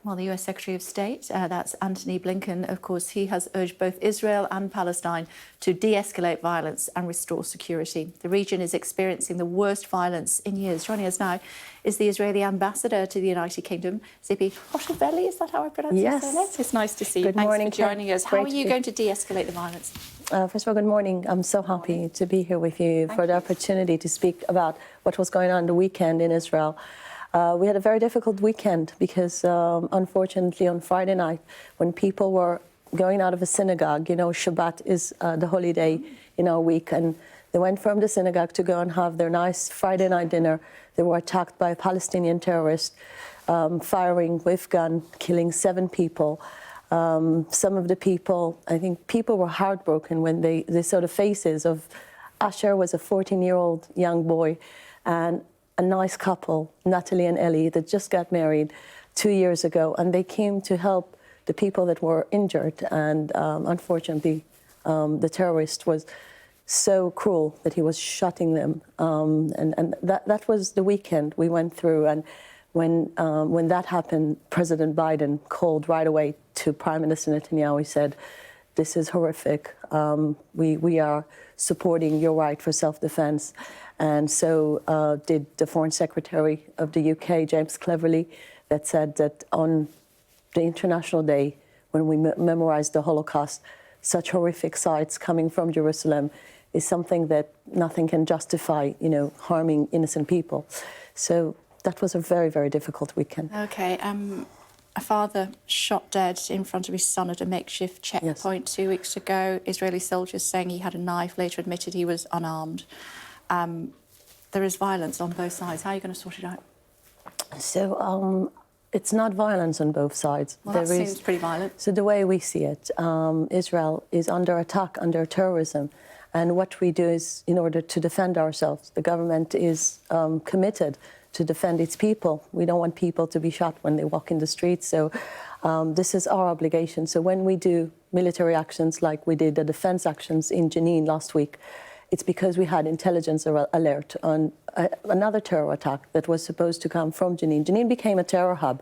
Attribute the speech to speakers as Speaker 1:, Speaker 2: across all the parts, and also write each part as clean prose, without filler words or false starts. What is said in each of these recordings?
Speaker 1: Well, the US Secretary of State, that's Antony Blinken, of course, he has urged both Israel and Palestine to de-escalate violence and restore security. The region is experiencing the worst violence in years. Joining us now is the Israeli ambassador to the United Kingdom, Tzipi Hotovely. Is that how I pronounce
Speaker 2: yes.
Speaker 1: your surname? It's nice to see you.
Speaker 2: Good morning,
Speaker 1: Thanks for joining us. How are you going to de-escalate the violence?
Speaker 2: First of all, good morning. I'm so happy to be here with you for the opportunity to speak about what was going on the weekend in Israel. We had a very difficult weekend because, unfortunately, on Friday night, when people were going out of a synagogue, you know, Shabbat is the holy day in our week, and they went from the synagogue to go and have their nice Friday night dinner. They were attacked by a Palestinian terrorist, firing with gun, killing 7 people. Some of the people, I think people were heartbroken when they saw the faces of Asher was a 14-year-old young boy, and a nice couple, Natalie and Ellie, that just got married 2 years ago, and they came to help the people that were injured. And unfortunately, the terrorist was so cruel that he was shooting them. And that was the weekend we went through. And when that happened, President Biden called right away to Prime Minister Netanyahu. He said, "This is horrific. We are supporting your right for self-defense." And so did the Foreign Secretary of the UK, James Cleverly, that said that on the International Day, when we memorize the Holocaust, such horrific sights coming from Jerusalem is something that nothing can justify, you know, harming innocent people. So that was a very, very difficult weekend.
Speaker 1: OK. A father shot dead in front of his son at a makeshift checkpoint 2 weeks ago. Israeli soldiers saying he had a knife, later admitted he was unarmed. There is violence on both sides. How are you going to sort it out?
Speaker 2: So it's not violence on both sides.
Speaker 1: Well, that seems pretty violent.
Speaker 2: So the way we see it, Israel is under attack, under terrorism. And what we do is, in order to defend ourselves, the government is committed to defend its people. We don't want people to be shot when they walk in the streets. So this is our obligation. So when we do military actions like we did the defense actions in Jenin last week, it's because we had intelligence alert on another terror attack that was supposed to come from Jenin. Jenin became a terror hub.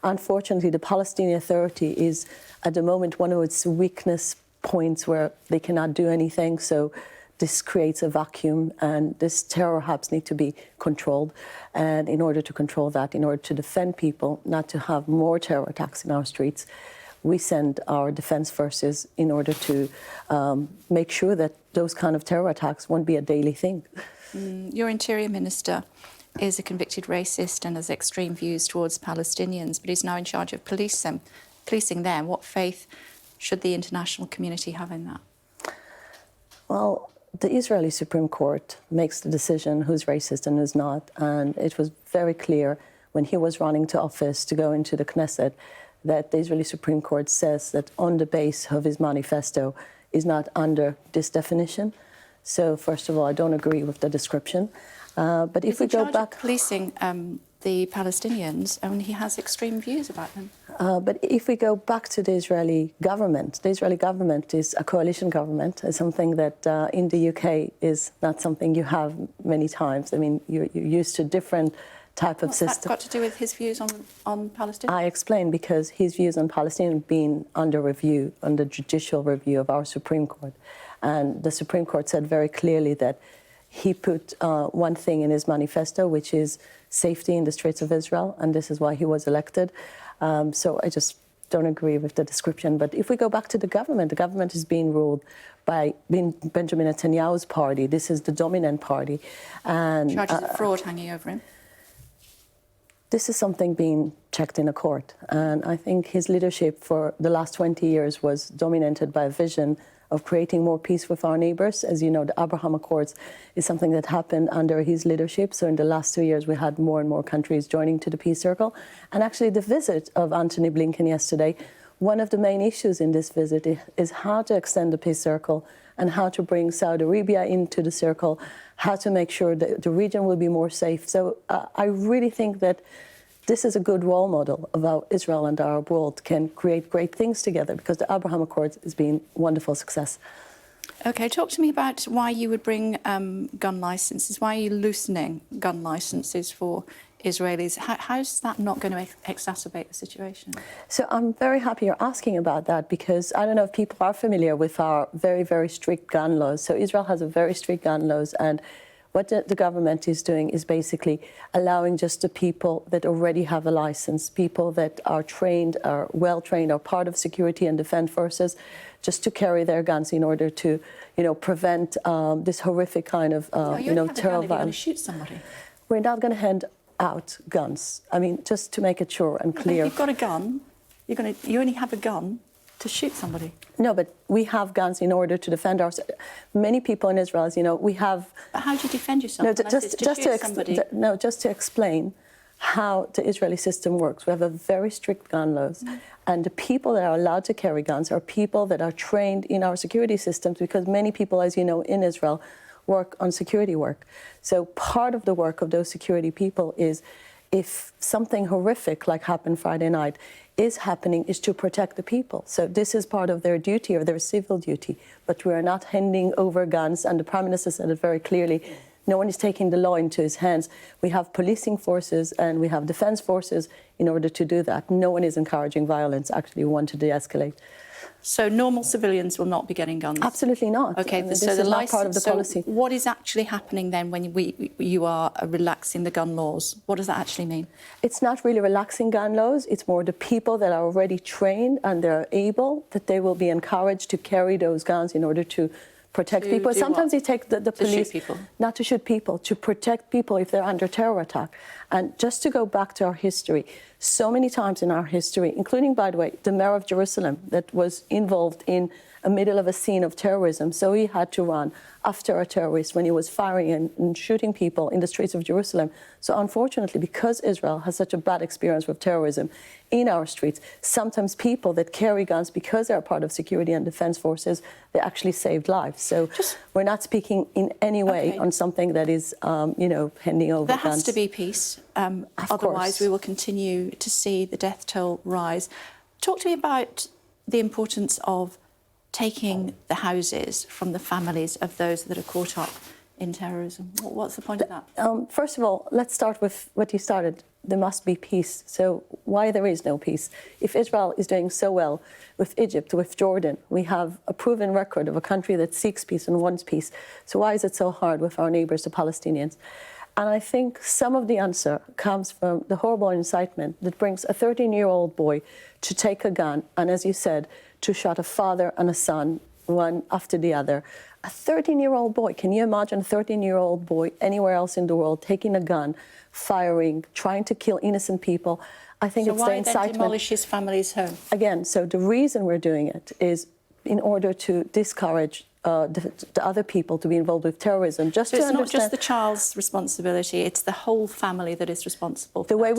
Speaker 2: Unfortunately, the Palestinian Authority is, at the moment, one of its weakness points where they cannot do anything. So this creates a vacuum, and these terror hubs need to be controlled. And in order to control that, in order to defend people, not to have more terror attacks in our streets, we send our defense forces in order to make sure that those kind of terror attacks won't be a daily thing.
Speaker 1: Your Interior Minister is a convicted racist and has extreme views towards Palestinians, but he's now in charge of policing them. What faith should the international community have in that? Well,
Speaker 2: the Israeli Supreme Court makes the decision who's racist and who's not, and it was very clear when he was running to office to go into the Knesset that the Israeli Supreme Court says that on the base of his manifesto is not under this definition. So, first of all, I don't agree with the description. But if we go back,
Speaker 1: policing the Palestinians, and he has extreme views about them.
Speaker 2: But if we go back to the Israeli government is a coalition government. It's something that in the UK is not something you have many times. I mean, you're used to different type of system.
Speaker 1: What's that got to do with his views on Palestine?
Speaker 2: I explained because his views on Palestine have been under review, under judicial review of our Supreme Court. And the Supreme Court said very clearly that he put one thing in his manifesto, which is safety in the streets of Israel, and this is why he was elected. So I just don't agree with the description. But if we go back to the government is being ruled by Benjamin Netanyahu's party. This is the dominant party. And
Speaker 1: charges of fraud hanging over him.
Speaker 2: This is something being checked in a court. And I think his leadership for the last 20 years was dominated by a vision of creating more peace with our neighbours. As you know, the Abraham Accords is something that happened under his leadership. So in the last 2 years, we had more and more countries joining to the peace circle. And actually the visit of Antony Blinken yesterday, one of the main issues in this visit is how to extend the peace circle and how to bring Saudi Arabia into the circle, how to make sure that the region will be more safe. So I really think that this is a good role model of how Israel and the Arab world can create great things together, because the Abraham Accords has been a wonderful success.
Speaker 1: OK, talk to me about why you would bring gun licences. Why are you loosening gun licences for Israelis. How's that not going to exacerbate the situation?
Speaker 2: So I'm very happy you're asking about that, because I don't know if people are familiar with our very, very strict gun laws. So Israel has a very strict gun laws, and what the government is doing is basically allowing just the people that already have a license, people that are trained, are well trained, are part of security and defense forces, just to carry their guns in order to, prevent this horrific kind of, terror violence.
Speaker 1: You're going to shoot somebody.
Speaker 2: We're not going to hand out guns. I mean, just to make it sure and clear.
Speaker 1: If you've got a gun, you only have a gun to shoot somebody.
Speaker 2: No, but we have guns in order to defend ourselves. Many people in Israel, we have...
Speaker 1: But how do you defend yourself?
Speaker 2: Just to explain how the Israeli system works. We have a very strict gun laws. And the people that are allowed to carry guns are people that are trained in our security systems, because many people, as you know, in Israel, work on security work. So part of the work of those security people is, if something horrific like happened Friday night is happening, is to protect the people. So this is part of their duty, or their civil duty. But we are not handing over guns, and the Prime Minister said it very clearly. No one is taking the law into his hands. We have policing forces and we have defense forces in order to do that. No one is encouraging violence. Actually, we want to de-escalate.
Speaker 1: So normal civilians will not be getting guns?
Speaker 2: Absolutely not.
Speaker 1: Okay,
Speaker 2: this is not part of the policy.
Speaker 1: What is actually happening then when you are relaxing the gun laws? What does that actually mean?
Speaker 2: It's not really relaxing gun laws. It's more the people that are already trained and they're able, that they will be encouraged to carry those guns in order to protect people. Sometimes they take the police,
Speaker 1: shoot people.
Speaker 2: Not to shoot people, to protect people if they're under terror attack. And just to go back to our history, so many times in our history, including, by the way, the mayor of Jerusalem that was involved in the middle of a scene of terrorism. So he had to run after a terrorist when he was firing and shooting people in the streets of Jerusalem. So unfortunately, because Israel has such a bad experience with terrorism in our streets, sometimes people that carry guns because they're part of security and defense forces, they actually saved lives. So we're not speaking in any way on something that is, handing over
Speaker 1: There
Speaker 2: guns.
Speaker 1: has to be peace. Otherwise, we will continue to see the death toll rise. Talk to me about the importance of taking the houses from the families of those that are caught up in terrorism. What's the point of that?
Speaker 2: First of all, let's start with what you started. There must be peace. So why there is no peace? If Israel is doing so well with Egypt, with Jordan, we have a proven record of a country that seeks peace and wants peace. So why is it so hard with our neighbours, the Palestinians? And I think some of the answer comes from the horrible incitement that brings a 13-year-old boy to take a gun and, as you said, to shoot a father and a son, one after the other. A 13-year-old boy, can you imagine a 13-year-old boy anywhere else in the world taking a gun, firing, trying to kill innocent people? I think it's the incitement.
Speaker 1: So why then demolish his family's home?
Speaker 2: Again, so the reason we're doing it is in order to discourage the other people to be involved with terrorism.
Speaker 1: So it's not just the child's responsibility, it's the whole family that is responsible for
Speaker 2: the way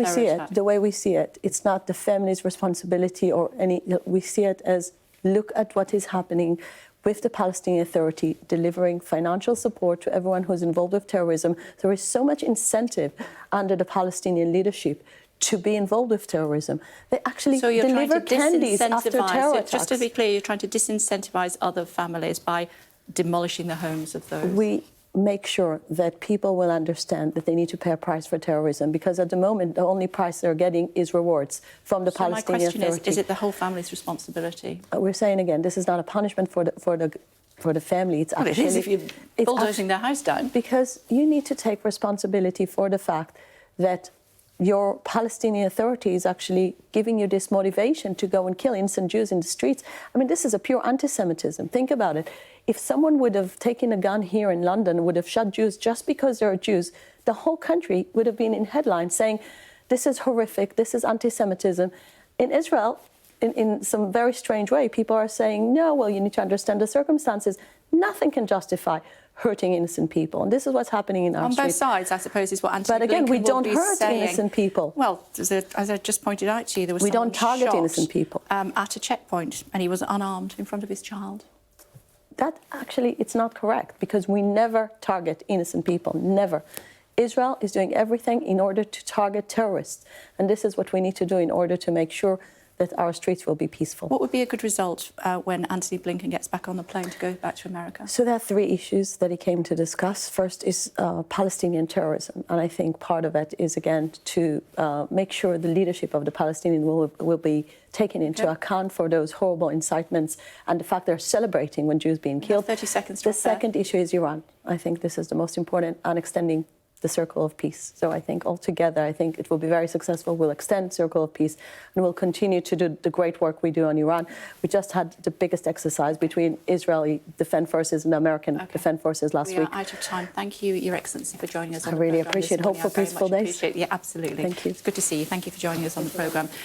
Speaker 2: we see it, it's not the family's responsibility or any. We see it as, look at what is happening with the Palestinian Authority, delivering financial support to everyone who's involved with terrorism. There is so much incentive under the Palestinian leadership to be involved with terrorism. They actually deliver candies after terror attacks.
Speaker 1: Just to be clear, you're trying to disincentivise other families by demolishing the homes of those.
Speaker 2: We make sure that people will understand that they need to pay a price for terrorism, because at the moment the only price they're getting is rewards from the Palestinian Authority.
Speaker 1: My question is it the whole family's responsibility?
Speaker 2: We're saying again, this is not a punishment for the family. It's
Speaker 1: well,
Speaker 2: actually,
Speaker 1: it is if you're bulldozing their house down.
Speaker 2: Because you need to take responsibility for the fact that your Palestinian Authority is actually giving you this motivation to go and kill innocent Jews in the streets. I mean, this is a pure anti-Semitism. Think about it. If someone would have taken a gun here in London, would have shot Jews just because they're Jews, the whole country would have been in headlines saying, this is horrific, this is anti-Semitism. In Israel, in some very strange way, people are saying, no, well, you need to understand the circumstances. Nothing can justify hurting innocent people. And this is what's happening in our streets.
Speaker 1: On both sides, I suppose, is what Antony Blinken
Speaker 2: But again, we don't hurt
Speaker 1: saying.
Speaker 2: Innocent people.
Speaker 1: Well, as I just pointed out to you, there was
Speaker 2: we don't target innocent people.
Speaker 1: At a checkpoint, and he was unarmed in front of his child.
Speaker 2: That actually, it's not correct, because we never target innocent people, never. Israel is doing everything in order to target terrorists. And this is what we need to do in order to make sure that our streets will be peaceful.
Speaker 1: What would be a good result when Antony Blinken gets back on the plane to go back to America?
Speaker 2: So there are three issues that he came to discuss. First is Palestinian terrorism. And I think part of it is, again, to make sure the leadership of the Palestinians will be taken into account for those horrible incitements and the fact they're celebrating when Jews being killed.
Speaker 1: 30 seconds.
Speaker 2: The second issue is Iran. I think this is the most important, and extending the circle of peace. So I think altogether, I think it will be very successful. We'll extend circle of peace and we'll continue to do the great work we do on Iran. We just had the biggest exercise between Israeli Defense Forces and American Defense Forces last week.
Speaker 1: We are out of time. Thank you, Your Excellency, for joining us on
Speaker 2: I
Speaker 1: the
Speaker 2: really
Speaker 1: programme
Speaker 2: appreciate it. Hope for peaceful days.
Speaker 1: Yeah, absolutely.
Speaker 2: Thank you.
Speaker 1: It's good to see you. Thank you for joining us on the programme.